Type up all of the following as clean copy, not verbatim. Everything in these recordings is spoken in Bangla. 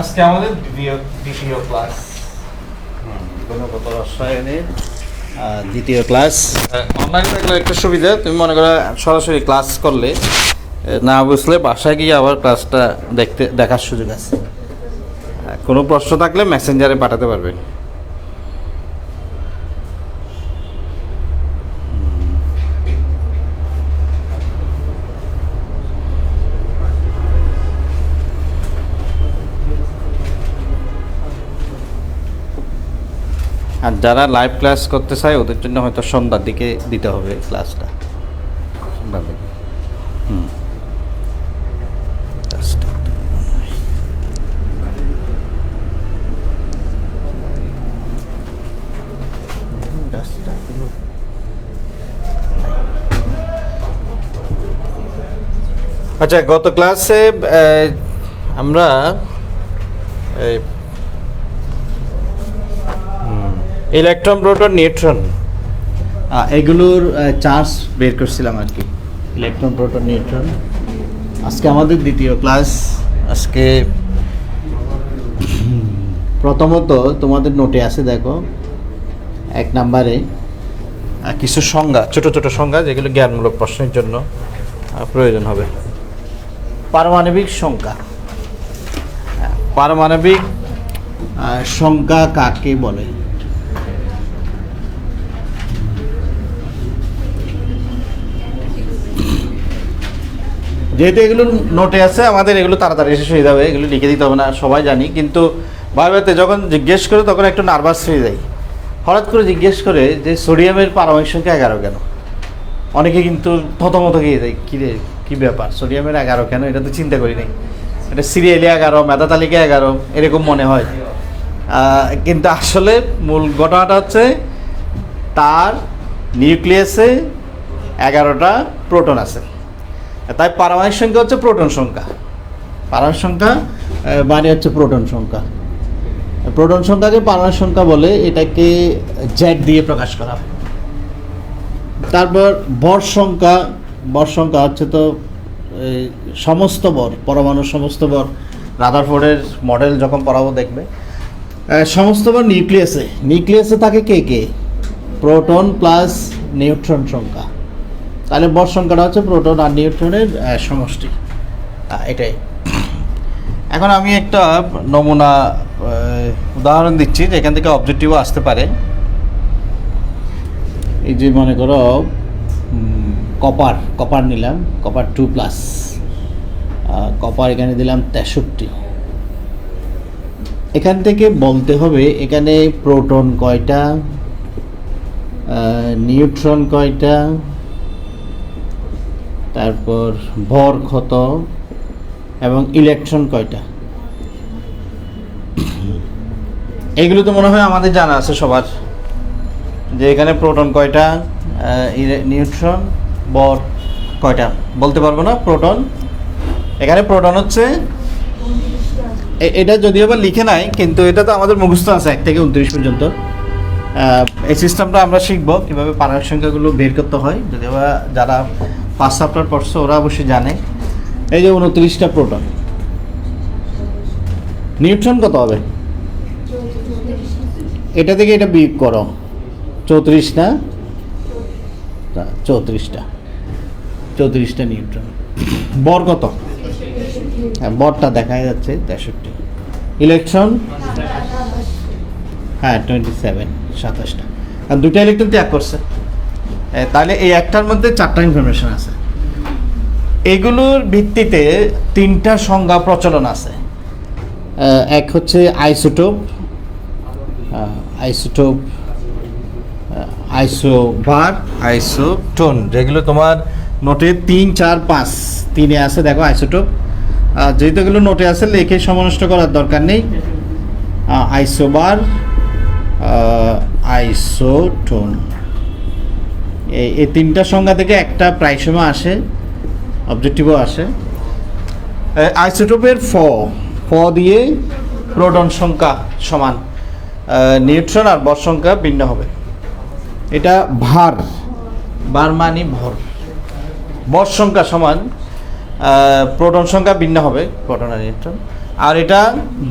আজকে আমাদের দ্বিতীয় ক্লাস গুণগত রসায়নের দ্বিতীয় ক্লাস। অনলাইনে থাকলে একটা সুবিধা, তুমি মনে করো সরাসরি ক্লাস করলে না বুঝলে বাসায় গিয়ে আবার ক্লাসটা দেখার সুযোগ আছে। কোনো প্রশ্ন থাকলে মেসেঞ্জারে পাঠাতে পারবে। আর যারা লাইভ ক্লাস করতে চায় ওদের জন্য হয়তো সন্ধ্যার দিকে দিতে হবে ক্লাসটা, সন্ধ্যার দিকে। আচ্ছা, গত ক্লাসে আমরা ইলেকট্রন, প্রোটন, নিউট্রন এগুলোর চার্জ বের করছিলাম আর কি, ইলেকট্রন, প্রোটন, নিউট্রন। আজকে আমাদের দ্বিতীয় ক্লাস। আজকে প্রথমত তোমাদের নোটে আছে, দেখো 1 নম্বরে কিছু সংজ্ঞা, ছোট ছোট সংজ্ঞা যেগুলো জ্ঞানমূলক প্রশ্নের জন্য প্রয়োজন হবে। পারমাণবিক সংখ্যা। পারমাণবিক সংখ্যা কাকে বলে? যেহেতু এগুলো নোটে আছে, আমাদের এগুলো তাড়াতাড়ি শেষ হয়ে যাবে, এগুলো লিখে দিতে হবে না, সবাই জানি। কিন্তু ভাইভাতে যখন জিজ্ঞেস করে তখন একটু নার্ভাস হয়ে যাই। হঠাৎ করে জিজ্ঞেস করে যে সোডিয়ামের পারমাণবিক সংখ্যা 11 কেন? অনেকে কিন্তু থতমত গিয়ে যায়, কী ব্যাপার, সোডিয়ামের 11 কেন? এটা তো চিন্তা করি নাই, এটা সিরিয়ালি 11, মেধা তালিকা 11 এরকম মনে হয়। কিন্তু আসলে মূল ঘটনাটা হচ্ছে তার নিউক্লিয়াসে 11টা প্রোটন আছে, তাই পারমাণবিক সংখ্যা হচ্ছে প্রোটন সংখ্যা। পারমাণবিক সংখ্যা মানে হচ্ছে প্রোটন সংখ্যা। প্রোটন সংখ্যাকে পারমাণবিক সংখ্যা বলে, এটাকে জেড দিয়ে প্রকাশ করা হয়। তারপর ভর সংখ্যা। ভর সংখ্যা হচ্ছে তো সমস্ত ভর, পরমাণুর সমস্ত ভর। রাদারফোর্ডের মডেল যখন পড়াবো দেখবে, সমস্ত ভর নিউক্লিয়াসে। নিউক্লিয়াসে থাকে কে কে? প্রোটন প্লাস নিউট্রন সংখ্যা। তাহলে ভর সংখ্যাটা হচ্ছে প্রোটন আর নিউট্রনের সমষ্টি। এটাই। এখন আমি একটা নমুনা উদাহরণ দিচ্ছি, যেখান থেকে অবজেক্টিভও আসতে পারে। এই যে মনে করো কপার নিলাম, কপার 2+, কপার এখানে দিলাম 63। এখান থেকে বলতে হবে এখানে প্রোটন কয়টা, নিউট্রন কয়টা, তারপর ভর কত এবং ইলেকট্রন কয়টা। এগুলো তো মনে হয় আমাদের জানা আছে সবার, যে এখানে প্রোটন কয়টা, নিউট্রন, ভর কয়টা বলতে পারবো না। প্রোটন, এখানে প্রোটন হচ্ছে, এটা যদিও বা লিখে নাই, কিন্তু এটা তো আমাদের মুখস্থ আছে 1 থেকে 29 পর্যন্ত। এই সিস্টেমটা আমরা শিখবো কীভাবে পারমাণবিক সংখ্যাগুলো বের করতে হয়। যদিও বা যারা ফার্স্ট চ্যাপ্টার পড়ছে ওরা অবশ্যই জানে। এই যে 29টা প্রোটন। নিউট্রন কত হবে? এটা থেকে এটা বিয়োগ করো, 34 না? 34টা নিউট্রন। ভর কত? হ্যাঁ, ভরটা দেখা যাচ্ছে 63। ইলেকট্রন, হ্যাঁ 27টা। আর 2টা ইলেকট্রন ত্যাগ করছে। তাহলে এই একটার মধ্যে 4টা ইনফরমেশন আছে। এগুলোর ভিত্তিতে 3টা সংজ্ঞা প্রচলন আছে। এক হচ্ছে আইসোটোপ, আইসোবার, আইসোটোন, যেগুলো তোমার নোটে 3, 4, 5 3-এ আছে। দেখো আইসোটোপ, যেহেতু এগুলো নোটে আছে লেখে সমনষ্ট করার দরকার নেই। আইসোবার, আইসোটোন, এই 3টা সংজ্ঞা থেকে একটা প্রায় সময় আসে, অবজেক্টিভও আসে। আইসোটোপের ফ দিয়ে প্রোটন সংখ্যা সমান, নিউট্রন আর ভর সংখ্যা ভিন্ন হবে। এটা ভার মানে ভর, ভর সংখ্যা সমান, প্রোটন সংখ্যা ভিন্ন হবে, প্রোটন আর নিউট্রন। আর এটা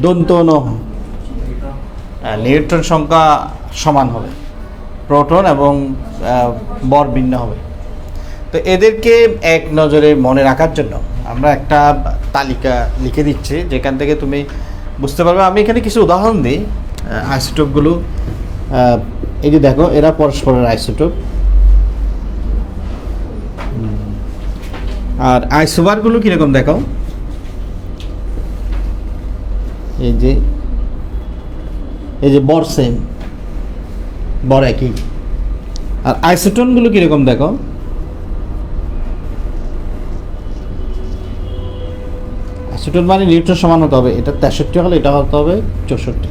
দন্ত ন, নিউট্রন সংখ্যা সমান হবে, প্রোটন এবং বর ভিন্ন হবে। তো এদেরকে এক নজরে মনে রাখার জন্য আমরা একটা তালিকা লিখে দিচ্ছি, যেখান থেকে তুমি বুঝতে পারবে। আমি এখানে কিছু উদাহরণ দিই আইসোটোপগুলো। এই যে দেখো, এরা পরস্পরের আইসোটোপ। আর আইসোবারগুলো কীরকম দেখো, এই যে বর সেম, বর একই। আর আইসোটোনগুলো কীরকম দেখো, আইসোটোন মানে নিউট্রন সমান হতে হবে, এটা 63 হলে এটা হতে হবে 64।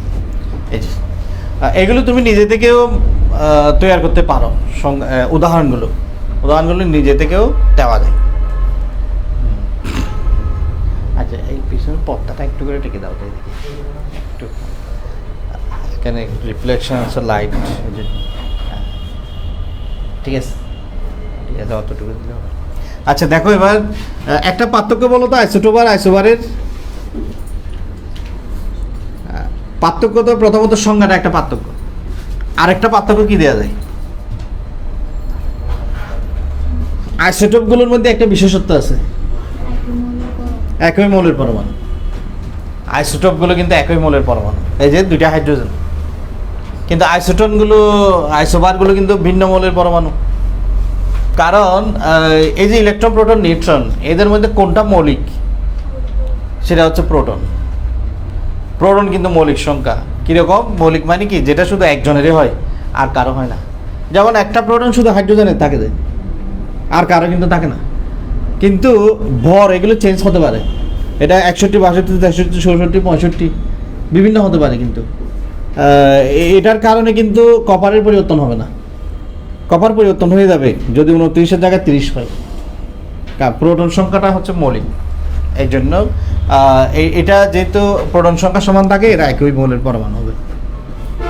এই যে এগুলো তুমি নিজে থেকেও তৈরি করতে পারো। উদাহরণগুলো নিজে থেকেও দেওয়া যায়। আচ্ছা, এই পিছনের পর্দাটা একটু করে টেকে দাও তো, এদিকে একটু, এখানে রিফ্লেকশন আছে লাইট। ঠিক আছে, ঠিক আছে, অতটুকু দিলে হবে। আচ্ছা দেখো, এবার একটা পার্থক্য বলো তো আইসোটোপ আর আইসোবারের। পার্থক্য তো প্রথমত সংজ্ঞাটা একটা পার্থক্য। আরেকটা পার্থক্য কি দেওয়া যায়, আইসোটোপগুলোর মধ্যে একটা বিশেষত্ব আছে, একই মৌলের পরমাণু। আইসোটোপগুলো কিন্তু একই মৌলের পরমাণু, এই যে দুইটা হাইড্রোজেন। কিন্তু আইসোবারগুলো কিন্তু ভিন্ন মৌলের পরমাণু। কারণ এই যে ইলেকট্রন, প্রোটন, নিউট্রন, এদের মধ্যে কোনটা মৌলিক, সেটা হচ্ছে প্রোটন। প্রোটন কিন্তু মৌলিক সংখ্যা। কীরকম মৌলিক মানে কি, যেটা শুধু একজনেরই হয় আর কারো হয় না। যেমন একটা প্রোটন শুধু হাইড্রোজেনের থাকে যায়, আর কারো কিন্তু থাকে না। কিন্তু ভর এগুলো চেঞ্জ হতে পারে, এটা 61, 62, 63, 64, 65 বিভিন্ন হতে পারে। কিন্তু এটার কারণে কিন্তু কপারের পরিবর্তন হবে না। কপার পরিবর্তন হয়ে যাবে যদি 29-এর জায়গায় 30 হয়। প্রোটন সংখ্যাটা হচ্ছে মৌলিক, এই জন্য এটা যেহেতু প্রোটন সংখ্যা সমান থাকে, এরা একই মৌলের পরমাণু হবে।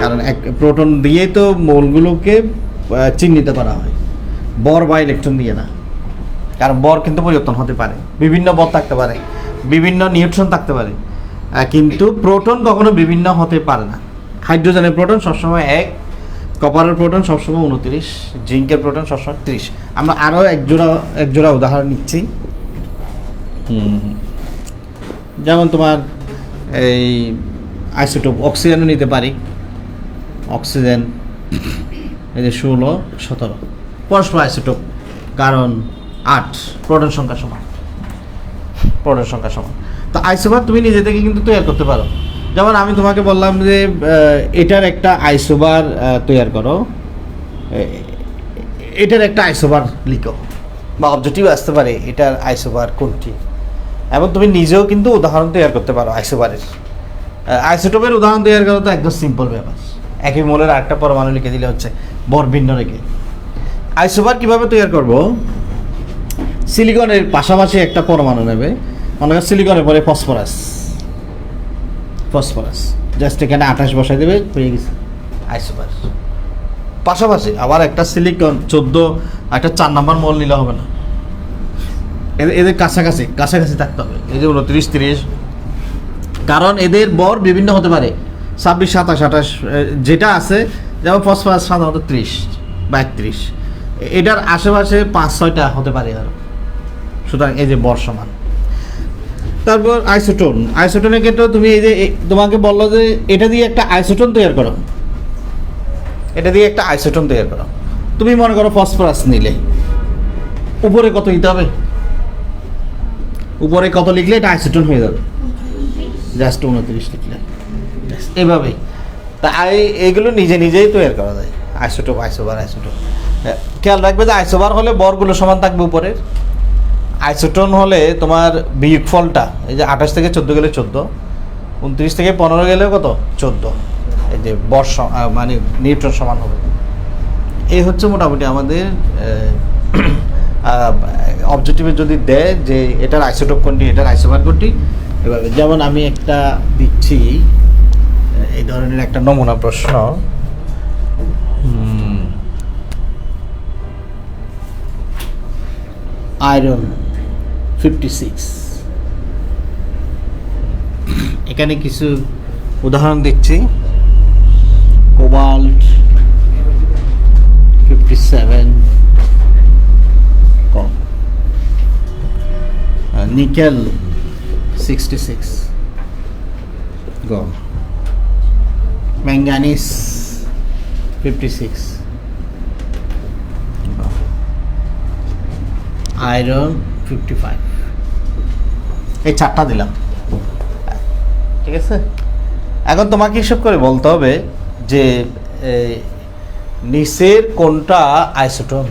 কারণ প্রোটন দিয়েই তো মৌলগুলোকে চিহ্নিত করা হয়, বর বা ইলেকট্রন দিয়ে না। কারণ বর কিন্তু পরিবর্তন হতে পারে, বিভিন্ন বর থাকতে পারে, বিভিন্ন নিউট্রন থাকতে পারে, কিন্তু প্রোটন কখনো বিভিন্ন হতে পারে না। হাইড্রোজেনের প্রোটন সবসময় 1, কপারের প্রোটন সবসময় 29, জিঙ্কের প্রোটন সবসময় 30। আমরা আরও এক জোড়া উদাহরণ নিচ্ছি। যেমন তোমার এই আইসোটোপ অক্সিজেনও নিতে পারি। অক্সিজেন এই যে 16, 17 পরস্পর আইসোটোপ, কারণ 8 প্রোটন সংখ্যা সমান। তো আইসোবার তুমি নিজে থেকে কিন্তু তৈরি করতে পারো। যেমন আমি তোমাকে বললাম যে এটার একটা আইসোবার তৈরি করো, এটার একটা আইসোবার লিখো, বা অবজেক্টিভ আসতে পারে এটার আইসোবার কোনটি। এবং তুমি নিজেও কিন্তু উদাহরণ তৈরি করতে পারো আইসোবারের। আইসোটোপের উদাহরণ তৈরি করা তো একদম সিম্পল ব্যাপার, একই মৌলের আরেকটা পরমাণু লিখে দিলে হচ্ছে, বর ভিন্ন রেখে। আইসোবার কীভাবে তৈরি করবো, সিলিকনের পাশাপাশি একটা পরমাণু নেবে, মনে করেন সিলিকনের পরে ফসফরাস, জাস্ট এখানে 28 বসাই দেবে, হয়ে গেছে আইসোবার। পাশাপাশি আবার একটা সিলিকন 14, একটা 4 নম্বর মৌল নিলে হবে না, এদের কাছাকাছি থাকতে হবে। এই যে 29, 30, কারণ এদের বর বিভিন্ন হতে পারে, 26, 27, 28 যেটা আছে। যেমন ফসফরাস সাধারণত 30 বা 31, এটার আশেপাশে 5-6টা হতে পারে আরও। সুতরাং এই যে বর সমান। তারপর আইসোটোনের ক্ষেত্রেও তুমি এই যে তোমাকে বললো যে এটা দিয়ে একটা আইসোটোন তৈরি করো, তুমি মনে করো ফসফরাস নিলে, উপরে কত দিতে হবে, উপরে কত লিখলে এটা আইসোটোন হয়ে যাবে, জাস্ট 29 লিখলে, এভাবেই। তাই এইগুলো নিজেই তৈরি করা যায়, আইসোবার। খেয়াল রাখবে যে আইসোবার হলে বরগুলো সমান থাকবে উপরের, আইসোটোন হলে তোমার বিয়োগফলটা, এই যে 28 থেকে 14 গেলে 14, 29 থেকে 15 গেলে কত 14, এই যে বর মানে নিউট্রন সমান হবে। এই হচ্ছে মোটামুটি আমাদের অবজেক্টিভে যদি দেয় যে এটার আইসোটোপ কোনটি, এটার আইসোবার কোনটি, এভাবে। যেমন আমি একটা দিচ্ছি, এই ধরনের একটা নমুনা প্রশ্ন। আয়রন 56, এখানে কিছু উদাহরণ দিচ্ছি। কোবাল্ট 57 কম, নিকেল 66 গম, ম্যাঙ্গানিজ 56, আয়রন 55। এই চারটা দিলাম, ঠিক আছে। এখন তোমাকে হিসাব করে বলতে হবে যে নিচের কোনটা আইসোটোন।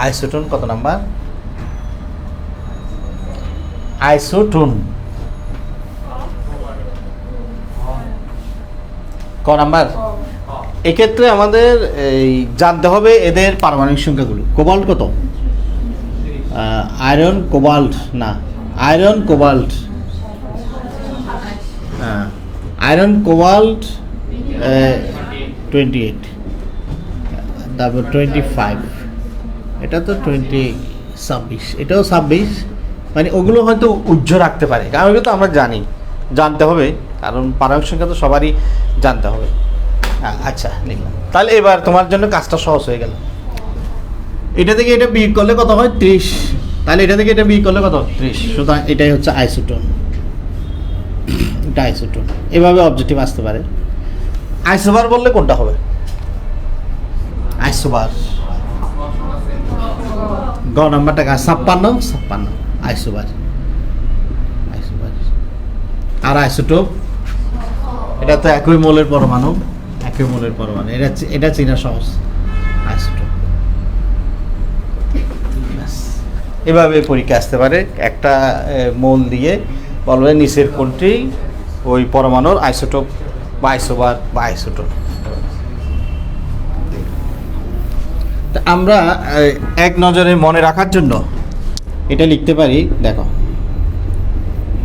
আইসোটোন কত নাম্বার? আইসোটোন ক নাম্বার? এক্ষেত্রে আমাদের এই জানতে হবে এদের পারমাণবিক সংখ্যাগুলো। কোবাল্ট কত? আয়রন কোবাল্ট না, আয়রন কোবাল্ট, আয়রন কোবাল্ট 28, তারপর 25, এটা তো 26, এটাও 26। মানে ওগুলো হয়তো উজ্জ্ব রাখতে পারে, কারণ ওগুলো তো আমরা জানি, জানতে হবে, কারণ পারমাণবিক সংখ্যা তো সবারই জানতে হবে। আচ্ছা লিখলাম। তাহলে এবার তোমার জন্য কাজটা সহজ হয়ে গেল। এটা থেকে এটা বিয়োগ করলে কত হয়? 30। তাহলে এটা থেকে এটা বিয়োগ করলে কত? 30। সুতরাং এটাই হচ্ছে আইসোটোন, এটা আইসোটোন। এভাবে অবজেক্টিভ আসতে পারে। আইসোবার বললে কোনটা হবে? আইসোবার গ নাম্বারটা 56 আইসোবার, আইসোবার। আর আইসোটোপ এটা তো একই মৌলের পরমাণু, একই মৌলের পরমাণু, এটা চেনা সহজ। আইসোটোপ এভাবে পরীক্ষা আসতে পারে। একটা মৌল দিয়ে বলবে নিচের কোনটি ওই পরমাণুর আইসোটোপ বা আইসোবার বা আইসোটোপ। তা আমরা এক নজরে মনে রাখার জন্য এটা লিখতে পারি। দেখো,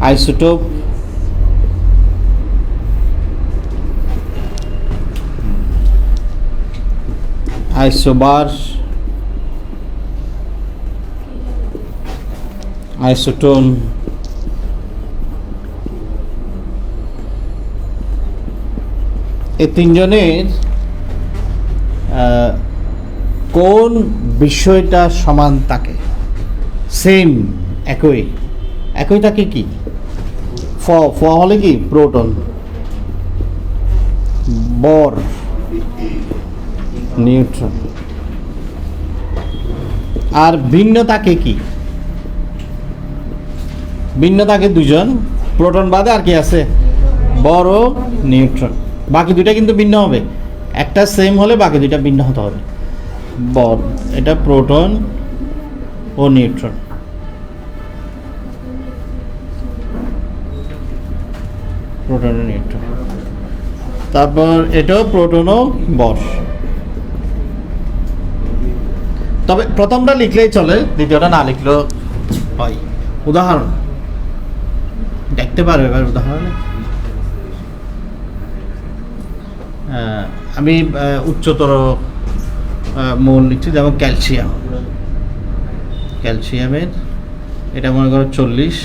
আইসোটোপ আইসোবার আইসোটোন এই তিনজনের কোন বিষয়টা সমান থাকে, সেম, একই থাকে কি? ফ হলে কি? প্রোটন, বর নিউট্রন। আর ভিন্ন থাকে কি? ভিন্ন থাকে দুজন, প্রোটন বাদে আর কি আছে? বর ও নিউট্রন। বাকি দুইটা কিন্তু ভিন্ন হবে। একটা সেম হলে বাকি দুইটা ভিন্ন হতে হবে। বর, এটা প্রোটন ও নিউট্রন। প্রোটন ও নিউট্রন। তারপর এটাও প্রোটন ও বর। তবে প্রথমটা লিখলেই চলে, দ্বিতীয়টা না লিখলেও হয়। উদাহরণ দেখতে পারো এবার উদাহরণে। আমি উচ্চতর মৌল লিখছি, যেমন ক্যালসিয়াম। ক্যালসিয়ামের এটা মনে করো 40,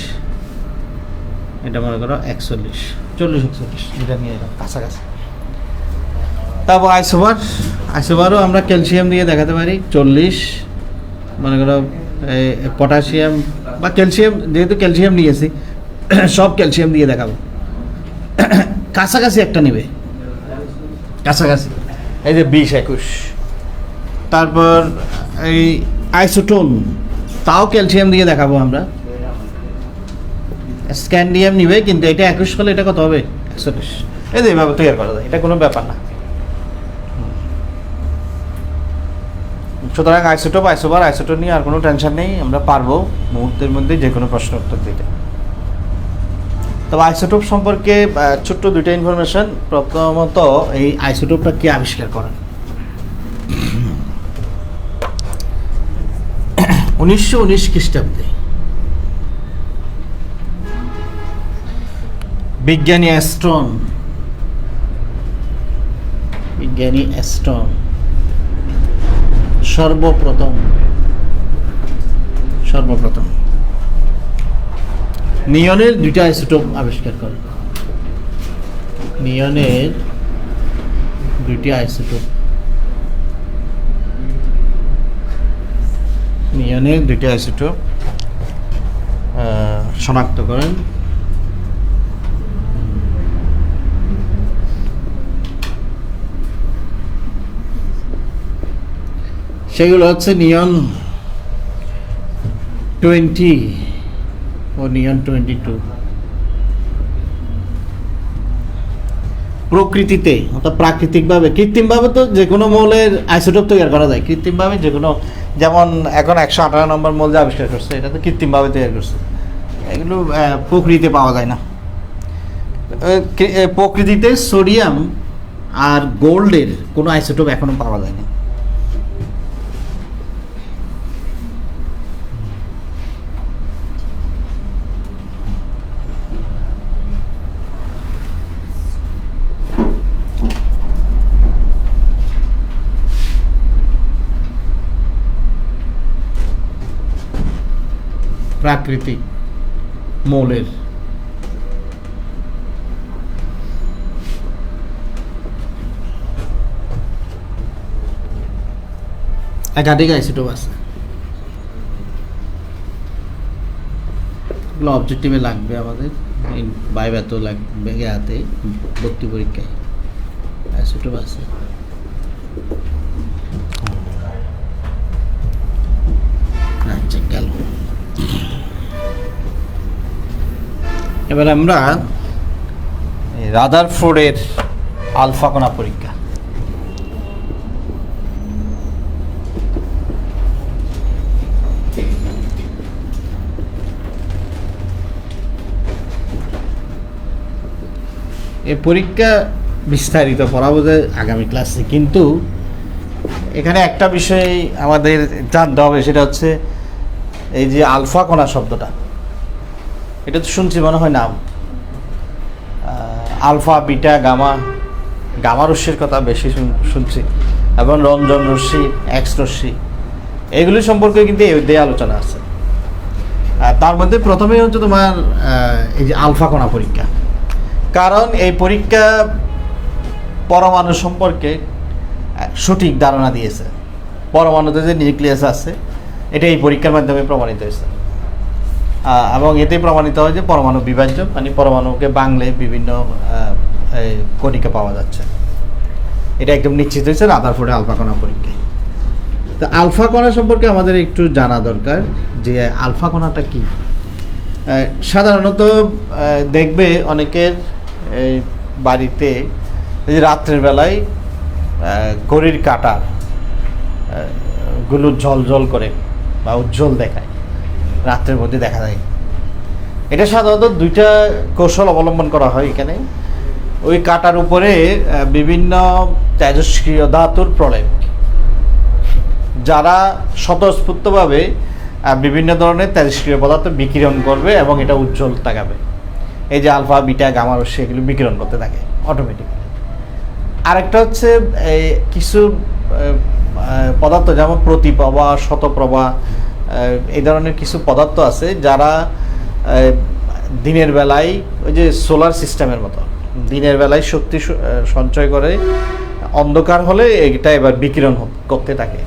এটা মনে করো 41, 40-41, এটা নিয়ে এলাম কাছাকাছি। তারপর আইসোবারও আমরা ক্যালসিয়াম দিয়ে দেখাতে পারি 40, মনে করো পটাশিয়াম বা ক্যালসিয়াম, যেহেতু ক্যালসিয়াম নিয়েছি সব ক্যালসিয়াম দিয়ে দেখাবো। কাছাকাছি একটা নেবে, কাছাকাছি, এই যে 20-21। তারপর এই আইসোটোন, তাও ক্যালসিয়াম দিয়ে দেখাবো আমরা। স্ক্যান্ডিয়াম নিবে, কিন্তু এটা 21 হলে এটা কত হবে? 41। এই যে এভাবে তৈরি করা যায়, এটা কোনো ব্যাপার না। সুতরাং আইসোটোপ, আইসোবার, আইসোটোন নিয়ে আর কোনো টেনশন নেই, আমরা পারবো মুহূর্তের মধ্যে যে কোনো প্রশ্ন উত্তর দিতে। তবে আইসোটোপ সম্পর্কে ছোট্ট দুইটা ইনফরমেশন। প্রথমত, এই আইসোটোপটা কে আবিষ্কার করেন? 1919 খ্রিস্টাব্দে বিজ্ঞানী অ্যাস্ট্রন সর্বপ্রথম নিয়নের দুইটা আইসোটোপ আবিষ্কার করে, নিয়নের দুইটি আইসোটোপ, নিয়নের দুইটি আইসোটোপ শনাক্ত করেন। সেগুলো হচ্ছে নিয়ন 20 ও নিয়ন 22। প্রকৃতিতে অর্থাৎ প্রাকৃতিকভাবে, কৃত্রিমভাবে তো যে কোনো মৌলের আইসোটোপ তৈরি করা যায়, কৃত্রিমভাবে যে কোনো, যেমন এখন 118 নম্বর মৌল যে আবিষ্কার করছে এটা তো কৃত্রিমভাবে তৈরি করছে, এগুলো প্রকৃতিতে পাওয়া যায় না। প্রকৃতিতে সোডিয়াম আর গোল্ডের কোনো আইসোটোপ এখনো পাওয়া যায় না। প্রাকৃতিক মৌলের একাধিক আইসোটোপ আছে, এগুলো অবজেক্টিভে লাগবে আমাদের, বাইবাতেও লাগবে, ইয়াতে ভর্তি পরীক্ষায় আইসোটোপ আছে। আচ্ছা, গেল। এবার আমরা রাদারফোর্ডের আলফা কণা পরীক্ষা। এই পরীক্ষা বিস্তারিত পড়াবো যে আগামী ক্লাসে, কিন্তু এখানে একটা বিষয় আমাদের জানতে হবে, সেটা হচ্ছে এই যে আলফা কণা শব্দটা, এটা তো শুনছি মনে হয় নাম, আলফা, বিটা, গামা, গামা রশ্মির কথা বেশি শুনছি, এবং রঞ্জন রশ্মি, এক্স রশ্মি, এগুলি সম্পর্কে কিন্তু এই অধ্যায়ে আলোচনা আছে। তার মধ্যে প্রথমেই হচ্ছে তোমার এই যে আলফা কণা পরীক্ষা, কারণ এই পরীক্ষা পরমাণু সম্পর্কে সঠিক ধারণা দিয়েছে। পরমাণুতে যে নিউক্লিয়াস আছে এটা এই পরীক্ষার মাধ্যমে প্রমাণিত হয়েছে, এবং এতে প্রমাণিত হয় যে পরমাণু বিভাজ্য, মানে পরমাণুকে বাংলে বিভিন্ন কণিকা পাওয়া যাচ্ছে। এটা একদম নিশ্চিত হয়েছে রাদারফোর্ডের আলফা কণা পরীক্ষায়। তো আলফা কণা সম্পর্কে আমাদের একটু জানা দরকার যে আলফা কণাটা কি। সাধারণত দেখবে অনেকের বাড়িতে এই যে রাত্রের বেলায় ঘড়ির কাঁটার গুলো ঝলঝল করে বা উজ্জ্বল দেখায়, রাত্রের মধ্যে দেখা যায়। এটা সাধারণত দুইটা কৌশল অবলম্বন করা হয় এখানে। ওই কাঁটার উপরে বিভিন্ন তেজস্ক্রিয় ধাতুর প্রলেপ, যারা স্বতঃস্ফূর্তভাবে বিভিন্ন ধরনের তেজস্ক্রিয় পদার্থ বিকিরণ করবে এবং এটা উজ্জ্বল তাকাবে। এই যে আলফা, বিটা, গামা রশ্মি এগুলো বিকিরণ করতে থাকে অটোমেটিক্যালি। আরেকটা হচ্ছে কিছু পদার্থ, যেমন প্রতিপ্রভা, শতপ্রভা, এই ধরনের কিছু পদার্থ আছে যারা দিনের বেলায় ওই যে সোলার সিস্টেমের মতো দিনের বেলায় শক্তি সঞ্চয় করে, অন্ধকার হলে এটা এবার বিকিরণ করতে থাকে।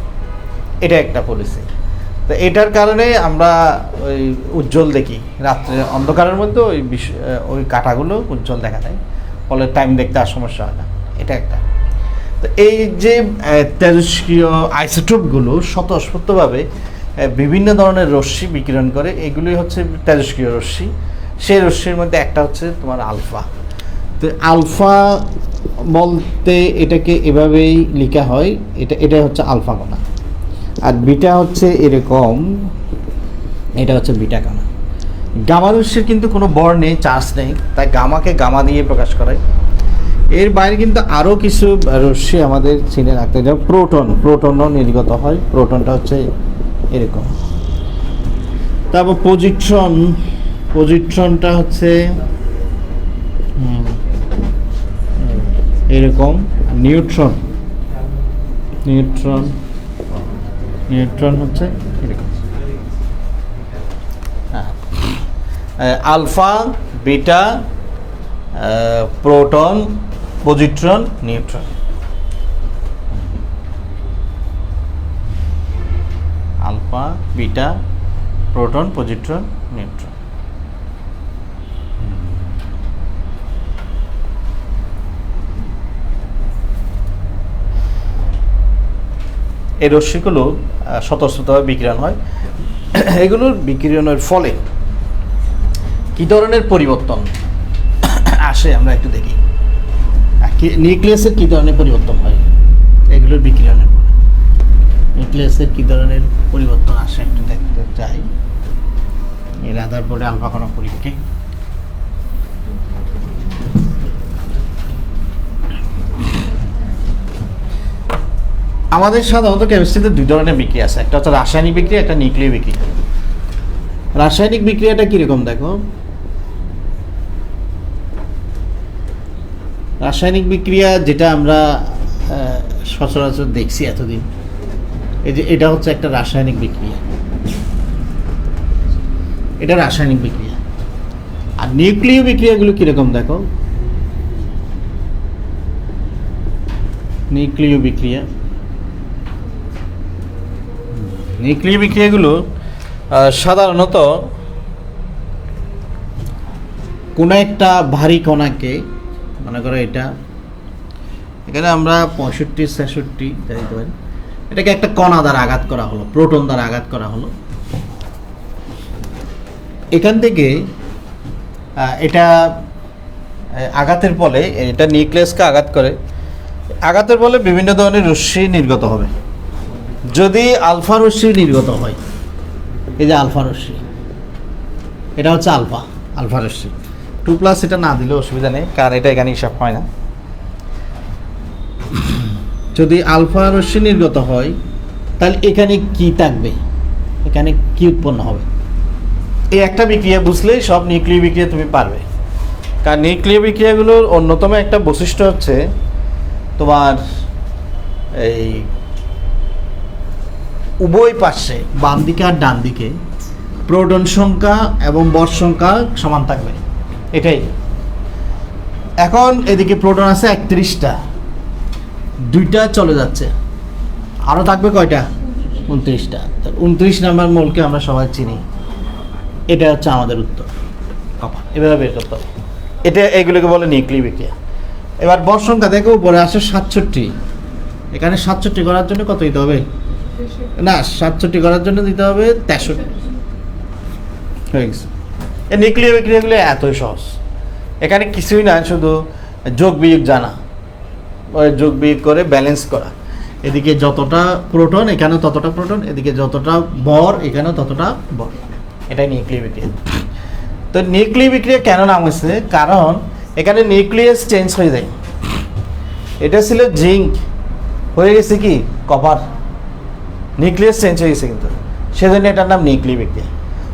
এটা একটা পলিসি। তো এটার কারণে আমরা ওই উজ্জ্বল দেখি রাত্রে, অন্ধকারের মধ্যে ওই কাঁটাগুলো উজ্জ্বল দেখা যায়, ফলে টাইম দেখতে আর সমস্যা হয় না। এটা একটা। তো এই যে তেজস্ক্রিয় আইসোটোপগুলো স্বতঃস্ফূর্তভাবে বিভিন্ন ধরনের রশ্মি বিকিরণ করে, এগুলোই হচ্ছে তেজস্ক্রিয় রশ্মি। সেই রশ্মির মধ্যে একটা হচ্ছে তোমার আলফা। তো আলফা বলতে এটাকে এভাবেই লেখা হয়, এটা হচ্ছে আলফা কণা। আর বিটা হচ্ছে এরকম, এটা হচ্ছে বিটা কণা। গামা রশ্মির কিন্তু কোনো বর নেই, চার্জ নেই, তাই গামাকে গামা দিয়ে প্রকাশ করায়। এর বাইরে কিন্তু আরও কিছু রশ্মি আমাদের চিনে রাখতে হয়, যেমন প্রোটনও নির্গত হয়। প্রোটনটা হচ্ছে এরকম। তারপর পজিট্রনটা হচ্ছে এরকম। নিউট্রন হচ্ছে এরকম। Alpha, beta, proton, positron, neutron. Alpha, beta, proton, positron, neutron. এই রশ্মিগুলো স্বতঃস্ফূর্তভাবে বিকিরণ হয়। এগুলোর বিকিরণের ফলে কি ধরনের পরিবর্তন আসে আমরা একটু দেখি। নিউক্লিয়াসের কী ধরনের পরিবর্তন হয় এগুলোর বিকিরণের ফলে? নিউক্লিয়াসের কী ধরনের পরিবর্তন আসে একটু দেখতে চাই। এর আধার পরে আলফা কণা পরীক্ষা। আমাদের সাধারণত কেমিস্ট্রিতে দুই ধরনের বিক্রিয়া আছে, একটা হচ্ছে রাসায়নিক বিক্রিয়া, একটা নিউক্লিয় বিক্রিয়া। রাসায়নিক বিক্রিয়াটা কীরকম দেখো? রাসায়নিক বিক্রিয়া যেটা আমরা সচরাচর দেখছি এতদিন, এই যে এটা হচ্ছে একটা রাসায়নিক বিক্রিয়া, এটা রাসায়নিক বিক্রিয়া। আর নিউক্লিয় বিক্রিয়াগুলো কীরকম দেখো? নিউক্লিয় বিক্রিয়া, নিউক্লিয় বিক্রিয়াগুলো সাধারণত কোনো একটা ভারী কণাকে, মনে করো এটা, এখানে আমরা 65, 66 দিতে পারি, এটাকে একটা কণা দ্বারা আঘাত করা হলো, প্রোটন দ্বারা আঘাত করা হলো। এখান থেকে এটা আঘাতের ফলে, এটা নিউক্লিয়াসকে আঘাত করে, আঘাতের ফলে বিভিন্ন ধরনের রশ্মি নির্গত হবে। যদি আলফা রশ্মি নির্গত হয়, এই যে আলফা রশ্মি, এটা হচ্ছে আলফা, আলফা রশ্মি। 2+ এটা না দিলে অসুবিধা নেই, কারণ এটা এখানে হিসাব হয় না। যদি আলফা রশ্মি নির্গত হয় তাহলে এখানে কি থাকবে, এখানে কি উৎপন্ন হবে? এই একটা বিক্রিয়া বুঝলেই সব নিউক্লিয় বিক্রিয়া তুমি পারবে। কারণ নিউক্লিয় বিক্রিয়াগুলোর অন্যতম একটা বৈশিষ্ট্য হচ্ছে তোমার এই উভয় পাশে, বাম দিকে আর ডান দিকে, প্রোটন সংখ্যা এবং বর সংখ্যা সমান থাকবে, এটাই। এখন এদিকে প্রোটন আছে 31টা, 2টা চলে যাচ্ছে, আরও থাকবে কয়টা? 29টা। 29 নাম্বার মোলকে আমরা সবাই চিনি, এটা হচ্ছে আমাদের উত্তর। এভাবে বের করতে হবে। এটা এগুলোকে বলে নিউক্লিয় বিক্রিয়া। এবার বর সংখ্যা দেখো, উপরে আসে 67, এখানে 67 করার জন্য কত দিতে হবে? না, 67 করার জন্য দিতে হবে 63, হয়ে গেছে। এই নিউক্লিয় বিক্রিয়াগুলো এতই সহজ, এখানে কিছুই না, শুধু যোগ বিয়োগ জানা, ওই যোগ বিয়োগ করে ব্যালেন্স করা। এদিকে যতটা প্রোটন এখানেও ততটা প্রোটন, এদিকে যতটা বর এখানেও ততটা বর, এটাই নিউক্লিয় বিক্রিয়া। তো নিউক্লিয় বিক্রিয়া কেন নাম হয়েছে? কারণ এখানে নিউক্লিয়াস চেঞ্জ হয়ে যায়। এটা ছিল জিঙ্ক, হয়ে গেছে কি কপার, নিউক্লিয়াস চেঞ্জ হয়ে গেছে, কিন্তু সেজন্য এটার নাম নিউক্লিয় বিক্রিয়া।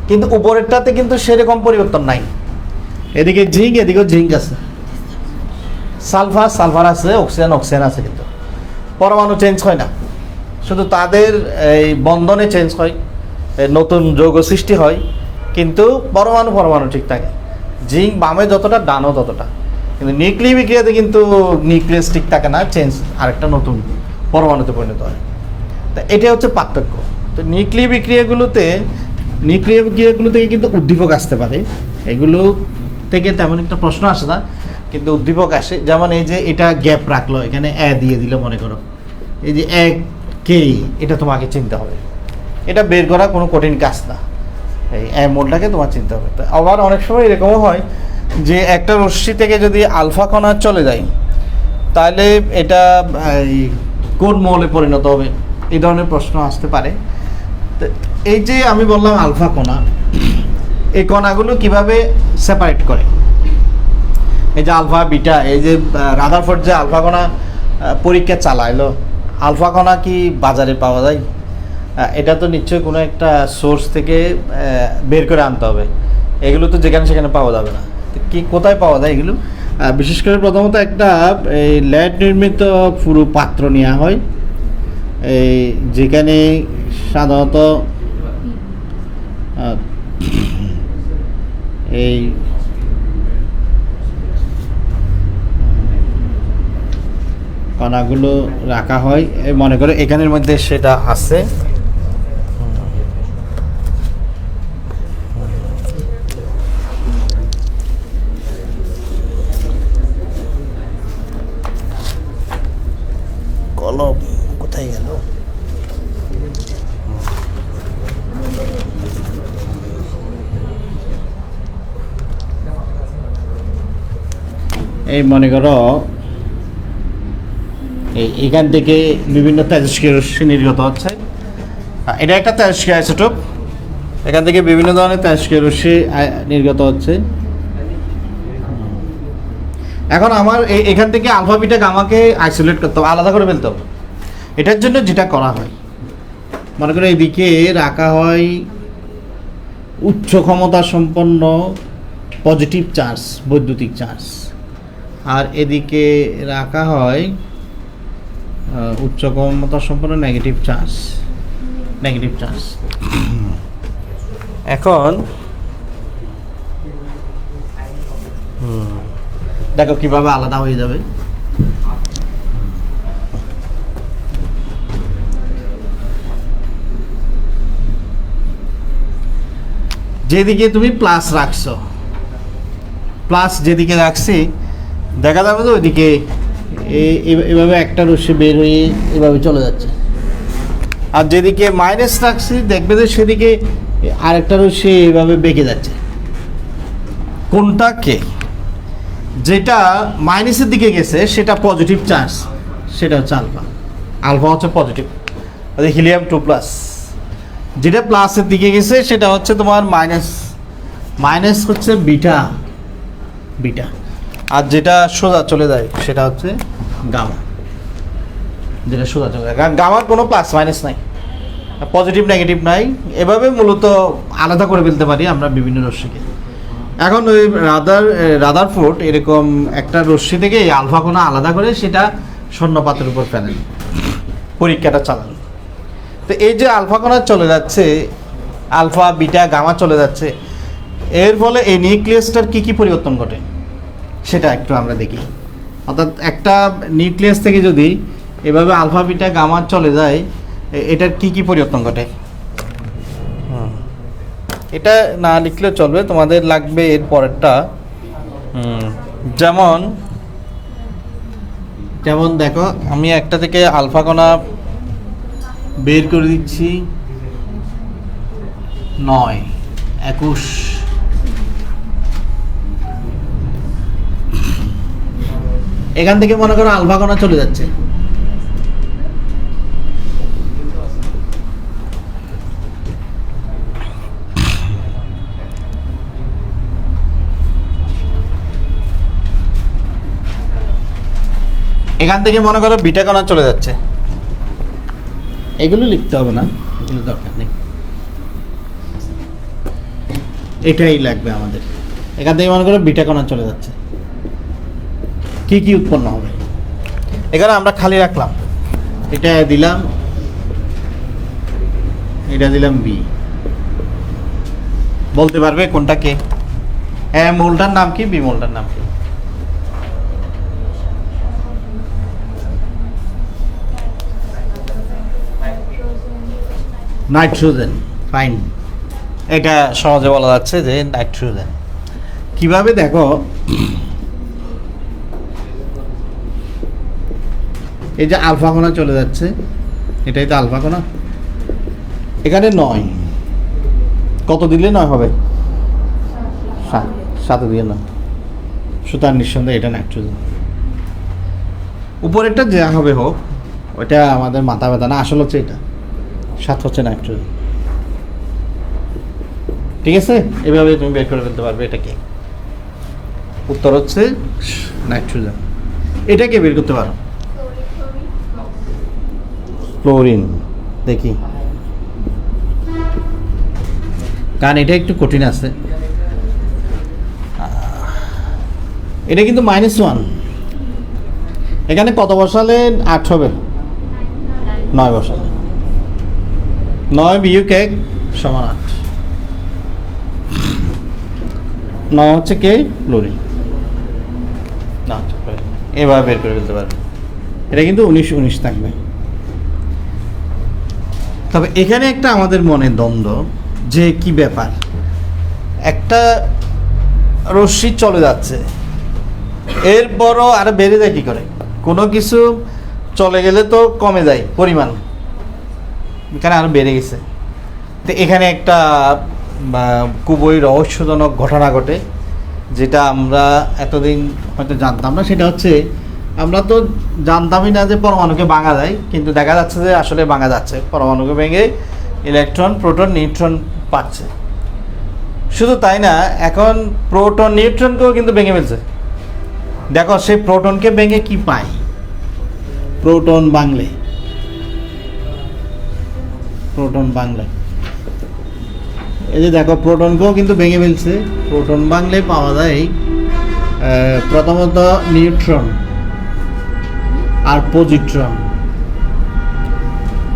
কিন্তু উপরেরটাতে কিন্তু সেরকম পরিবর্তন নাই, এদিকে জিঙ্ক, এদিকেও জিঙ্ক আছে, সালফার সালফার আছে, অক্সিজেন অক্সিজেন আছে, কিন্তু পরমাণু চেঞ্জ হয় না, শুধু তাদের এই বন্ধনে চেঞ্জ হয়, নতুন যৌগ সৃষ্টি হয়, কিন্তু পরমাণু পরমাণু ঠিক থাকে। জিঙ্ক বামে যতটা, ডানও ততটা। কিন্তু নিউক্লিয় বিক্রিয়াতে কিন্তু নিউক্লিয়াস ঠিক থাকে না, চেঞ্জ আরেকটা নতুন পরমাণুতে পরিণত হয়। তা এটা হচ্ছে পার্থক্য। তো নিউক্লিয় বিক্রিয়াগুলোতে থেকে কিন্তু উদ্দীপক আসতে পারে, এগুলো থেকে তেমন একটা প্রশ্ন আসে না, কিন্তু উদ্দীপক আসে। যেমন এই যে এটা গ্যাপ রাখলো, এখানে দিয়ে দিল, মনে করো এই যে কে, এটা তোমাকে চিনতে হবে, এটা বের করা কোনো কঠিন কাজ না, এই মোলটাকে তোমার চিনতে হবে। তো আবার অনেক সময় এরকমও হয় যে একটা রশ্মি থেকে যদি আলফা কণা চলে যায়, তাহলে এটা কোন মোলে পরিণত হবে, এই ধরনের প্রশ্ন আসতে পারে। তো এই যে আমি বললাম আলফা কণা, এই কণাগুলো কিভাবে সেপারেট করে, এই যে আলফা বিটা, এই যে রাদারফোর্ড যে আলফা কণা পরীক্ষা চালাইলো, আলফা কণা কি বাজারে পাওয়া যায়? এটা তো নিশ্চয়ই কোনো একটা সোর্স থেকে বের করে আনতে হবে, এগুলো তো যেখানে সেখানে পাওয়া যাবে না। কি কোথায় পাওয়া যায় এগুলো? বিশেষ করে প্রথমত একটা এই ল্যাড নির্মিত পুরো পাত্র নেওয়া হয়, এই যেখানে সাধারণত এই কণাগুলো রাখা হয়, এই মনে করে এখানের মধ্যে সেটা আছে। কলম কোথায় গেল? এই মনে করো এখান থেকে বিভিন্ন তেজস্ক্রিয় রশ্মি নির্গত হচ্ছে। এটা একটা তেজস্ক্রিয় আইসোটোপ, এখান থেকে বিভিন্ন ধরনের তেজস্ক্রিয় রশ্মি নির্গত হচ্ছে। এখন আমার এখান থেকে আলফা বিটা গামাকে আইসোলেট করতে হবে, আলাদা করে ফেলতে হবে। এটার জন্য যেটা করা হয়, মনে করো এইদিকে রাখা হয় উচ্চ ক্ষমতা সম্পন্ন পজিটিভ চার্জ, বৈদ্যুতিক চার্জ, আর এদিকে রাখা হয় উচ্চ ক্ষমতা সম্পন্ন নেগেটিভ চার্জ। এখন দেখো কিভাবে আলাদা হয়ে যাবে। যেদিকে তুমি প্লাস রাখছো, প্লাস যেদিকে রাখছি দেখা যাবে তো ওইদিকে এভাবে একটা রশ্মি বের হয়ে এভাবে চলে যাচ্ছে। আর যেদিকে মাইনাস রাখছি দেখবে যে সেদিকে আরেকটা রশ্মি এভাবে বেঁকে যাচ্ছে। কোনটা কে? যেটা মাইনাসের দিকে গেছে সেটা পজিটিভ চার্জ, সেটা হচ্ছে আলফা। আলফা হচ্ছে পজিটিভ, হিলিয়াম 2+। যেটা প্লাসের দিকে গেছে সেটা হচ্ছে তোমার মাইনাস হচ্ছে বিটা। আর যেটা সোজা চলে যায় সেটা হচ্ছে গামা। যেটা সোজা চলে যায়, গামার কোনো প্লাস মাইনাস নাই, পজিটিভ নেগেটিভ নাই। এভাবে মূলত আলাদা করে ফেলতে পারি আমরা বিভিন্ন রশ্মিকে। এখন ওই রাদারফোর্ড এরকম একটা রশ্মি থেকে এই আলফা কোণা আলাদা করে সেটা শূন্যপাতের উপর ফেলেন, পরীক্ষাটা চালান। তো এই যে আলফা কোণা চলে যাচ্ছে, আলফা বিটা গামা চলে যাচ্ছে, এর ফলে এই নিউক্লিয়াসটার কী পরিবর্তন ঘটে সেটা একটু আমরা দেখি। অর্থাৎ একটা নিউক্লিয়াস থেকে যদি এভাবে আলফা বিটা গামা চলে যায়, এটার কি পরিবর্তন ঘটে? এটা না লিখলে চলবে, তোমাদের লাগবে এর পরেরটা। যেমন দেখো আমি একটা থেকে আলফা কণা বের করে দিচ্ছি 9, 21। এখান থেকে মনে করো আলফা কণা চলে যাচ্ছে, এখান থেকে মনে করো বিটা কণা চলে যাচ্ছে। এগুলো লিখতে হবে না, এগুলো দরকার নেই, এটাই লাগবে আমাদের। এখান থেকে মনে করো বিটা কণা চলে যাচ্ছে, কি উৎপন্ন হবে? এখানে আমরা খালি রাখলাম, এটা দিলাম, এটা দিলাম বি। বলতে পারবে কোনটা কে? এ মূলটার নাম কি, বি মূলটার নাম কি? নাইট্রোজেন। ফাইন, এটা সহজে বলা যাচ্ছে যে নাইট্রোজেন। কিভাবে দেখো, এই যে আলফা কণা চলে যাচ্ছে, এটাই তো আলফা কণা। এখানে 9, কত দিলে 9 হবে? 7 দিয়ে 9, সুতরাং নিঃসন্দেহে এটা নাইট্রোজেন। উপরেরটা যা হবে হোক, ওইটা আমাদের মাথা ব্যথা না, আসল হচ্ছে এটা 7 হচ্ছে নাইট্রোজেন। ঠিক আছে, এভাবে তুমি বের করে ফেলতে পারবে এটা কি। উত্তর হচ্ছে নাইট্রোজেন। এটাকে বের করতে পারো, ক্লোরিন। দেখি, কারণ এটা একটু কঠিন আছে। এটা কিন্তু -1। এখানে কত বসালে 8 হবে? 9 বসালে, 9 বিয়োগ 1 সমান 8। নয় হচ্ছে কে ফ্লোরিন, না এভাবে বের করে ফেলতে পারবে। এটা কিন্তু 19-19 থাকবে। তবে এখানে একটা আমাদের মনে দ্বন্দ্ব যে কি ব্যাপার, একটা রশ্মি চলে যাচ্ছে এরপরও আরো বেড়ে যায় কি করে? কোনো কিছু চলে গেলে তো কমে যায় পরিমাণ, এখানে আরো বেড়ে গেছে। তো এখানে একটা খুবই রহস্যজনক ঘটনা ঘটে, যেটা আমরা এতদিন হয়তো জানতাম না। সেটা হচ্ছে আমরা তো জানতামই না যে পরমাণুকে ভাঙা যায়, কিন্তু দেখা যাচ্ছে যে আসলে ভাঙা যাচ্ছে। পরমাণুকে ভেঙে ইলেকট্রন, প্রোটন, নিউট্রন পাচ্ছে। শুধু তাই না, এখন প্রোটন নিউট্রনকেও কিন্তু ভেঙে ফেলছে। দেখো সেই প্রোটনকে ভেঙে কি পাই, প্রোটন ভাঙলে, প্রোটন ভাঙলে এই যে দেখো প্রোটনকেও কিন্তু ভেঙে ফেলছে। প্রোটন ভাঙলে পাওয়া যায় প্রথমত নিউট্রন আর পজিট্রন।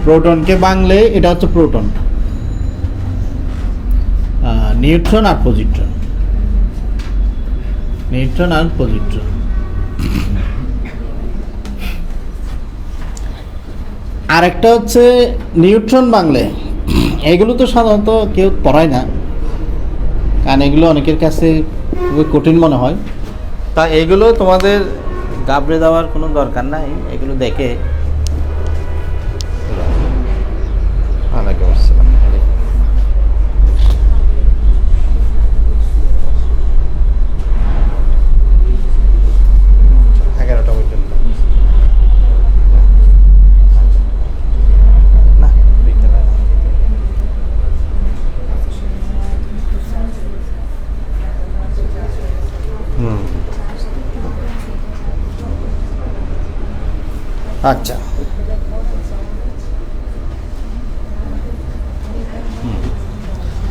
প্রোটনকে ভাঙলে এটা হচ্ছে প্রোটন, নিউট্রন আর পজিট্রন, নিউট্রন আর পজিট্রন। আরেকটা হচ্ছে নিউট্রন ভাঙলে, এগুলো তো সাধারণত কেউ পড়ায় না, কারণ এগুলো অনেকের কাছে খুবই কঠিন মনে হয়। তা এগুলো তোমাদের গাবড়ে দেওয়ার কোনো দরকার নাই, এগুলো দেখে আচ্ছা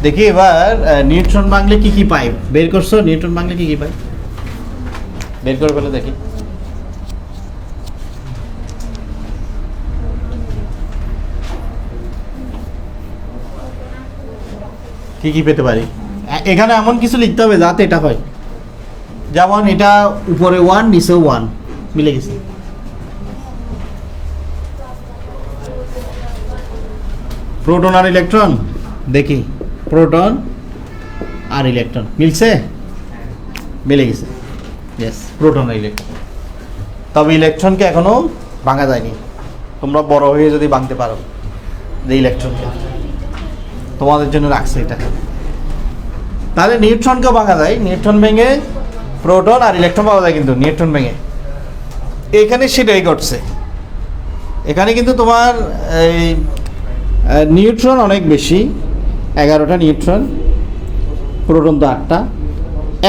দেখি এবার নিউট্রন ভাঙলে কি কি পাই বের করছো? নিউট্রন ভাঙলে কি কি পাই বের করে ফেলে দেখি। কি কি পেতে পারি? এখানে এমন কিছু লিখতে হবে যাতে এটা হয়, যেমন এটা উপরে 1 নিচেও 1 মিলে গেছে। প্রোটন আর ইলেকট্রন, দেখি প্রোটন আর ইলেকট্রন মিলছে, মিলে গেছে। ইয়েস, প্রোটন আর ইলেকট্রন। তবে ইলেকট্রনকে এখনো ভাঙা যায়নি। তোমরা বড় হয়ে যদি ভাঙতে পারো যে ইলেকট্রনকে, তোমাদের জন্য রাখছে এটা। তাহলে নিউট্রনকেও ভাঙা যায়, নিউট্রন ভেঙে প্রোটন আর ইলেকট্রন পাওয়া যায়, কিন্তু নিউট্রন ভেঙে এখানে সেটাই ঘটছে। এখানে কিন্তু তোমার এই নিউট্রন অনেক বেশি, 11টা নিউট্রন, প্রোটন তো 8টা।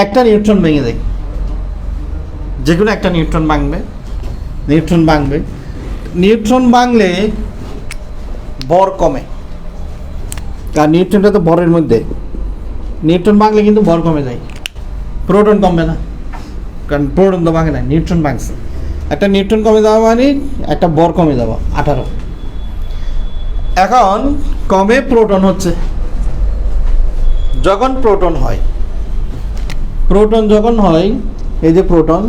একটা নিউট্রন ভেঙে দেয়, যে কোনো একটা নিউট্রন ভাঙবে, নিউট্রন ভাঙবে। নিউট্রন ভাঙলে ভর কমে, আর নিউট্রনটা তো ভরের মধ্যে। নিউট্রন ভাঙলে কিন্তু ভর কমে যায়, প্রোটন কমবে না, কারণ প্রোটন তো ভাঙে না, নিউট্রন ভাঙছে। একটা নিউট্রন কমে যাওয়া মানে একটা ভর কমে যাওয়া, 18। এখন কমে প্রোটন হচ্ছে, যখন প্রোটন হয়, প্রোটন যখন হয়, এই যে প্রোটন,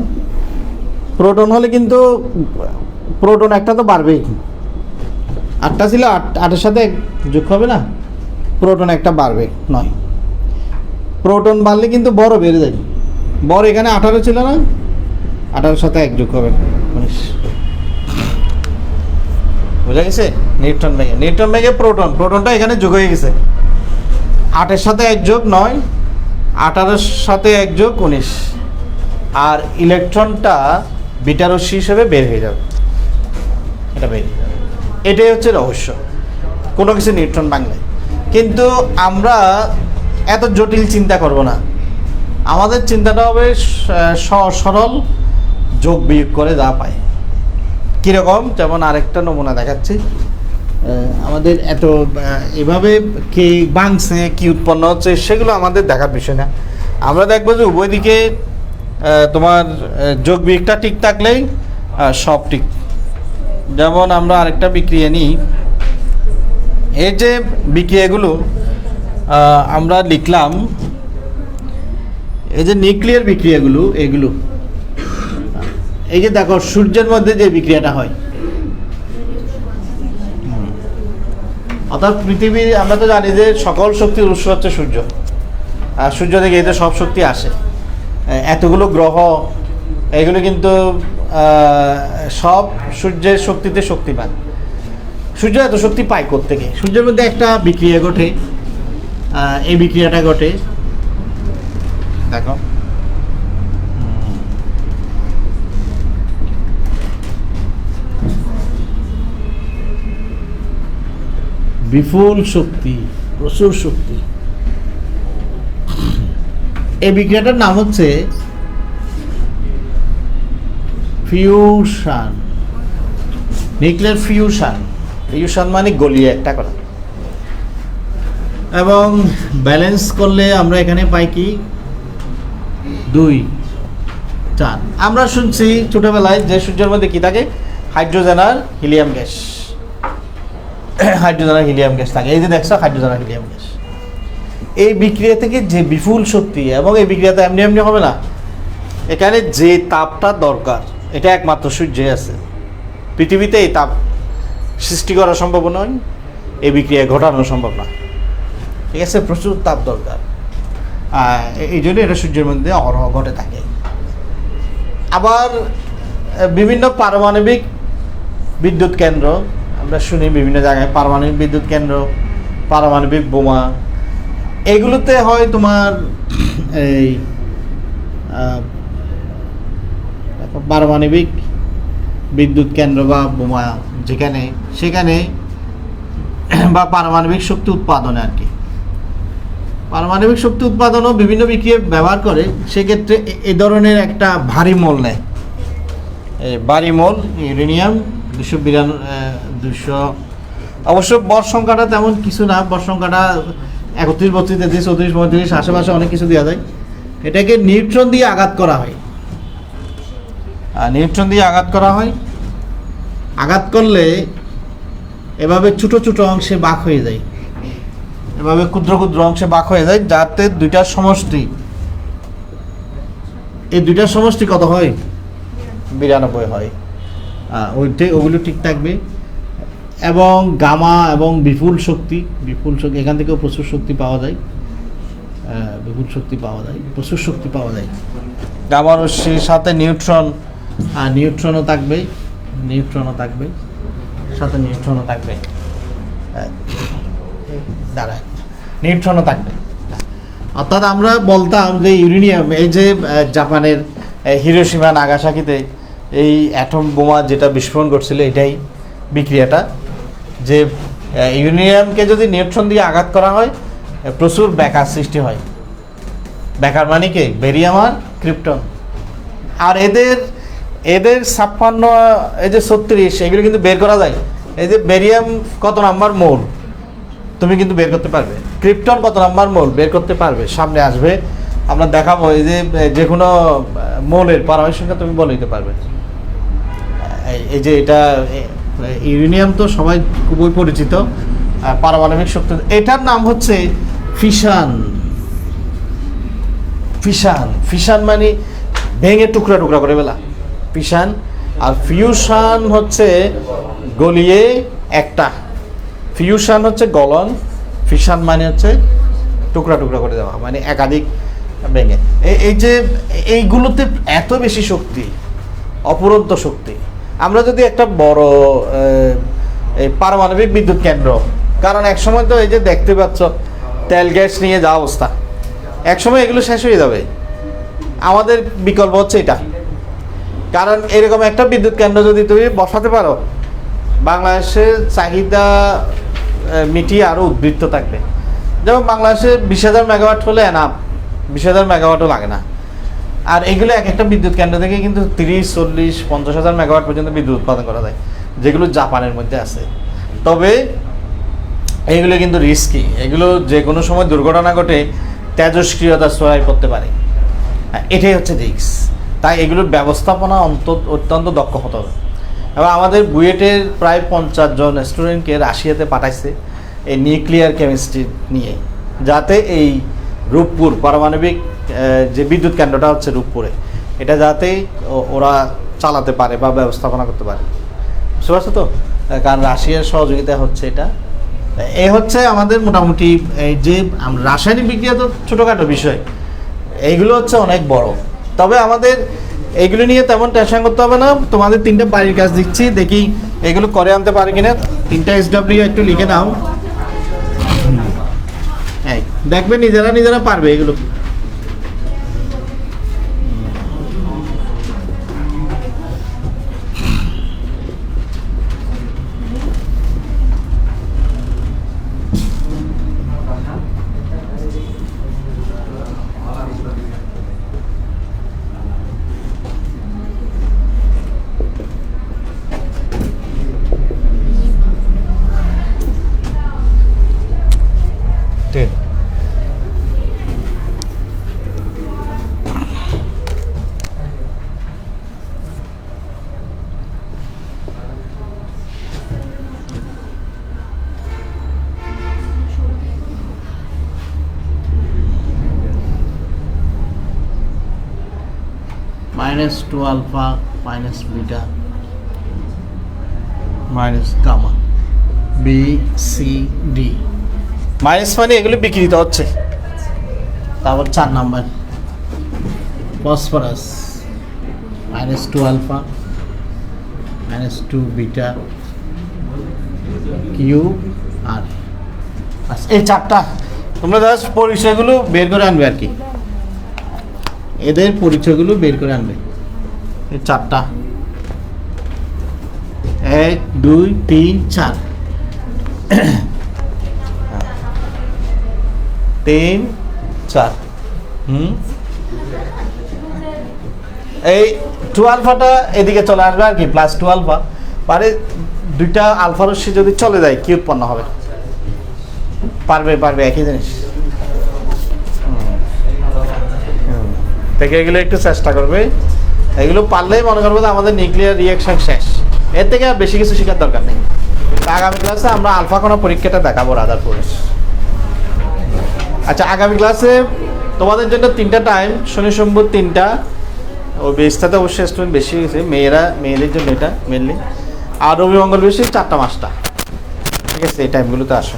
প্রোটন হলে কিন্তু প্রোটন একটা তো বাড়বেই। 8টা ছিল, 8-8-এর সাথে যোগ হবে না, প্রোটন একটা বাড়বে 9। প্রোটন বাড়লে কিন্তু বড় বেড়ে যায়, বড় এখানে 18 ছিল না, 18-এর সাথে 1 যোগ হবে 19। বোঝা গেছে? নিউট্রন ভেঙে, নিউট্রন ভেঙে প্রোটন, প্রোটনটা এখানে যোগ হয়ে গেছে। 8-এর সাথে 1 যোগ 9, 18-এর সাথে 1 যোগ 19, আর ইলেকট্রনটা বিটা রশ্মি হিসেবে বের হয়ে যাবে, এটা বের হয়ে যাবে। এটাই হচ্ছে রহস্য কোনো কিছু নিউট্রন ভাঙলে। কিন্তু আমরা এত জটিল চিন্তা করব না, আমাদের চিন্তাটা হবে সরল যোগ বিয়োগ করে যা পায়। কীরকম? যেমন আরেকটা নমুনা দেখাচ্ছি। আমাদের এত এভাবে কি ভাঙছে, কি উৎপন্ন হচ্ছে, সেগুলো আমাদের দেখার বিষয় না। আমরা দেখবো যে উভয় দিকে তোমার যোগ বিয়োগটা ঠিক থাকলেই সব ঠিক। যেমন আমরা আরেকটা বিক্রিয়া নিই, এই যে বিক্রিয়াগুলো আমরা লিখলাম, এই যে নিউক্লিয়ার বিক্রিয়াগুলো এগুলো, এই যে দেখো সূর্যের মধ্যে যে বিক্রিয়াটা হয়, অর্থাৎ পৃথিবীর, আমরা তো জানি যে সকল শক্তির উৎস হচ্ছে সূর্য, আর সূর্য থেকে এতে সব শক্তি আসে। এতগুলো গ্রহ এগুলো কিন্তু সব সূর্যের শক্তিতে শক্তিমান। সূর্য এত শক্তি পায় কোত্থেকে? সূর্যের মধ্যে একটা বিক্রিয়া ঘটে, এই বিক্রিয়াটা ঘটে দেখো, বিপুল শক্তি, প্রচুর শক্তি। এই বিক্রিয়াটার নাম হচ্ছে ফিউশন, নিউক্লিয়ার ফিউশন। ফিউশন মানে গলিয়ে একটা করা, এবং ব্যালেন্স করলে আমরা এখানে পাই কি 2, 4। আমরা শুনছি ছোটবেলায় যে সূর্যের মধ্যে কি থাকে, হাইড্রোজেন আর হিলিয়াম গ্যাস, হাইড্রোজেন আর হিলিয়াম গ্যাস থাকে। এই যে দেখছো হাইড্রোজেন আর হিলিয়াম গ্যাস, এই বিক্রিয়া থেকে যে বিপুল শক্তি, এবং এই বিক্রিয়াতে এমনি এমনি হবে না, এখানে যে তাপটা দরকার এটা একমাত্র সূর্যে আছে। পৃথিবীতে এই তাপ সৃষ্টি করা সম্ভব নয়, এই বিক্রিয়া ঘটানো সম্ভব না, ঠিক আছে? প্রচুর তাপ দরকার, এই জন্য এটা সূর্যের মধ্যে অহরহ ঘটে থাকে। আবার বিভিন্ন পারমাণবিক বিদ্যুৎ কেন্দ্র, আমরা শুনি বিভিন্ন জায়গায় পারমাণবিক বিদ্যুৎ কেন্দ্র, পারমাণবিক বোমা, এগুলোতে হয় তোমার এই পারমাণবিক বিদ্যুৎ কেন্দ্র বা বোমা যেখানে সেখানে, বা পারমাণবিক শক্তি উৎপাদনে আর কি, পারমাণবিক শক্তি উৎপাদনও বিভিন্ন বিক্রিয়া ব্যবহার করে। সেক্ষেত্রে এই ধরনের একটা ভারী মল নেয়, ভারী মল ইউরেনিয়াম 200, অবশ্য বর সংখ্যাটা তেমন কিছু না, বর সংখ্যাটা 31, 32, 33, 34, 35 আশেপাশে অনেক কিছু দেওয়া যায়। এটাকে নিউট্রন দিয়ে আঘাত করা হয়, নিউট্রন দিয়ে আঘাত করা হয়। আঘাত করলে এভাবে ছোটো ছোটো অংশে ভাগ হয়ে যায়, এভাবে ক্ষুদ্র ক্ষুদ্র অংশে ভাগ হয়ে যায়, যাতে দুইটার সমষ্টি, এই দুইটার সমষ্টি কত হয়? 92 হয়। ওগুলো ঠিক থাকবে। এবং গামা এবং বিপুল শক্তি, এখান থেকেও প্রচুর শক্তি পাওয়া যায়, বিপুল শক্তি পাওয়া যায়, প্রচুর শক্তি পাওয়া যায়। গামা রশ্মির সাথে নিউট্রন, নিউট্রনও থাকবে, সাথে নিউট্রনও থাকবে, দাঁড়ায় নিউট্রনও থাকবে। অর্থাৎ আমরা বলতাম যে ইউরেনিয়াম, এই যে জাপানের হিরোশিমা নাগাসাকিতে এই অ্যাটম বোমা যেটা বিস্ফোরণ করছিল, এটাই বিক্রিয়াটা, যে ইউরেনিয়ামকে যদি নিউট্রন দিয়ে আঘাত করা হয় প্রচুর বেকার সৃষ্টি হয়। বেকার মানে কি? বেরিয়াম আর ক্রিপ্টন। আর এদের 56, এই যে 36, এগুলো কিন্তু বের করা যায়। এই যে বেরিয়াম কত নাম্বার মোল তুমি কিন্তু বের করতে পারবে, ক্রিপ্টন কত নাম্বার মোল বের করতে পারবে, সামনে আসবে, আমরা দেখাবো। এই যে কোনো মোলের পারমাণবিক সংখ্যা তুমি বলে দিতে পারবে। এই যে এটা ইউরেনিয়াম তো সবাই খুবই পরিচিত পারমাণবিক শক্তি, এটার নাম হচ্ছে ফিশন। ফিশন মানে ভেঙে টুকরা টুকরা করে ফেলা, ফিশন। আর ফিউশন হচ্ছে গলিয়ে একটা, ফিউশন হচ্ছে গলন, ফিশন মানে হচ্ছে টুকরা টুকরা করে দেওয়া, মানে একাধিক ভেঙে। এই যে এইগুলোতে এত বেশি শক্তি, অপরন্ত শক্তি। আমরা যদি একটা বড় এই পারমাণবিক বিদ্যুৎ কেন্দ্র, কারণ একসময় তো এই যে দেখতে পাচ্ছ তেল গ্যাস নিয়ে যা অবস্থা, একসময় এগুলো শেষ হয়ে যাবে। আমাদের বিকল্প হচ্ছে এটা, কারণ এরকম একটা বিদ্যুৎ কেন্দ্র যদি তুমি বসাতে পারো, বাংলাদেশের চাহিদা মিটিয়ে আরও উদ্বৃত্ত থাকবে। যেমন বাংলাদেশে 20,000 মেগাওয়াট হলে এনাফ, 20,000 মেগাওয়াটও লাগে না। আর এগুলো এক একটা বিদ্যুৎ কেন্দ্র থেকে কিন্তু 30, 40, 50,000 মেগাওয়াট পর্যন্ত বিদ্যুৎ উৎপাদন করা যায়, যেগুলো জাপানের মধ্যে আছে। তবে এগুলো কিন্তু রিস্কি, এগুলো যে কোনো সময় দুর্ঘটনা ঘটে তেজস্ক্রিয়তা ছড়াই পড়তে পারে, এটাই হচ্ছে রিস্ক। তাই এগুলোর ব্যবস্থাপনা অত্যন্ত দক্ষ হতে হবে। এবং আমাদের বুয়েটের প্রায় 50 জন স্টুডেন্টকে রাশিয়াতে পাঠাইছে এই নিউক্লিয়ার কেমিস্ট্রি নিয়ে, যাতে এই রূপপুর পারমাণবিক যে বিদ্যুৎ কেন্দ্রটা হচ্ছে রূপপুরে, এটা যাতেই ওরা চালাতে পারে বা ব্যবস্থাপনা করতে পারে, বুঝতে পারছো তো? কারণ রাশিয়ার সহযোগিতা হচ্ছে এটা। এই হচ্ছে আমাদের মোটামুটি এই যে রাসায়নিক বিক্রিয়া তো ছোটোখাটো বিষয়, এইগুলো হচ্ছে অনেক বড়। তবে আমাদের এইগুলো নিয়ে তেমন টেনশন করতে হবে না। তোমাদের 3টা বাড়ির কাজ দিচ্ছি, দেখি এগুলো করে আনতে পারে কিনা। 3টা SW একটু লিখে নাও, এই দেখবে নিজেরা পারবে এগুলো। -2 alpha -beta gamma B C D. Minus মানে এগুলো বিকৃত হচ্ছে। তারপর 4 number phosphorus -2 alpha -2 beta Q R. আচ্ছা, এই 4টা তোমরা জাস্ট পরিচয়গুলো বের করে আনবে আর কি, এদের পরিচয়গুলো বের করে আনবে। এই 4টা 1 2 3 4 3 4 এই 2 আলফাটা এদিকে চলে আসবে আর কি, +2 আলফা পারে 2টা আলফা রশ্মি যদি চলে যায় কি উৎপন্ন হবে? পারবে একই জিনিস থেকে এগুলো একটু চেষ্টা করবে। এগুলো পারলেই মনে করবো যে আমাদের নিউক্লিয়ার রিঅ্যাকশন শেষ, এর থেকে আর বেশি কিছু শেখার দরকার নেই। আগামী ক্লাসে আমরা আলফা কণা পরীক্ষাটা দেখাবো রাদারফোর্ডে। আচ্ছা, আগামী ক্লাসে তোমাদের জন্য 3টা টাইম, শনি সোমবার 3টা, ওই বেসটাতে অবশ্যই স্টুডেন্ট বেশি গেছে, মেয়েদের জন্য এটা মেনলি, আর রবি মঙ্গল বেশি 4টা 5টা, ঠিক আছে? এই টাইমগুলোতে আসো।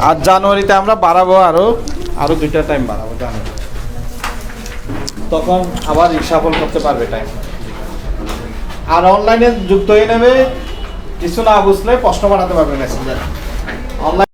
আর জানুয়ারিতে আমরা বাড়াবো, আরও 2টা টাইম বাড়াবো জানুয়ারি, তখন আবার রিসাফল করতে পারবে টাইম। আর অনলাইনে যুক্ত হয়ে নেবে, কিছু না বুঝলে প্রশ্ন বানাতে পারবে মেসেঞ্জারে। অনলাইন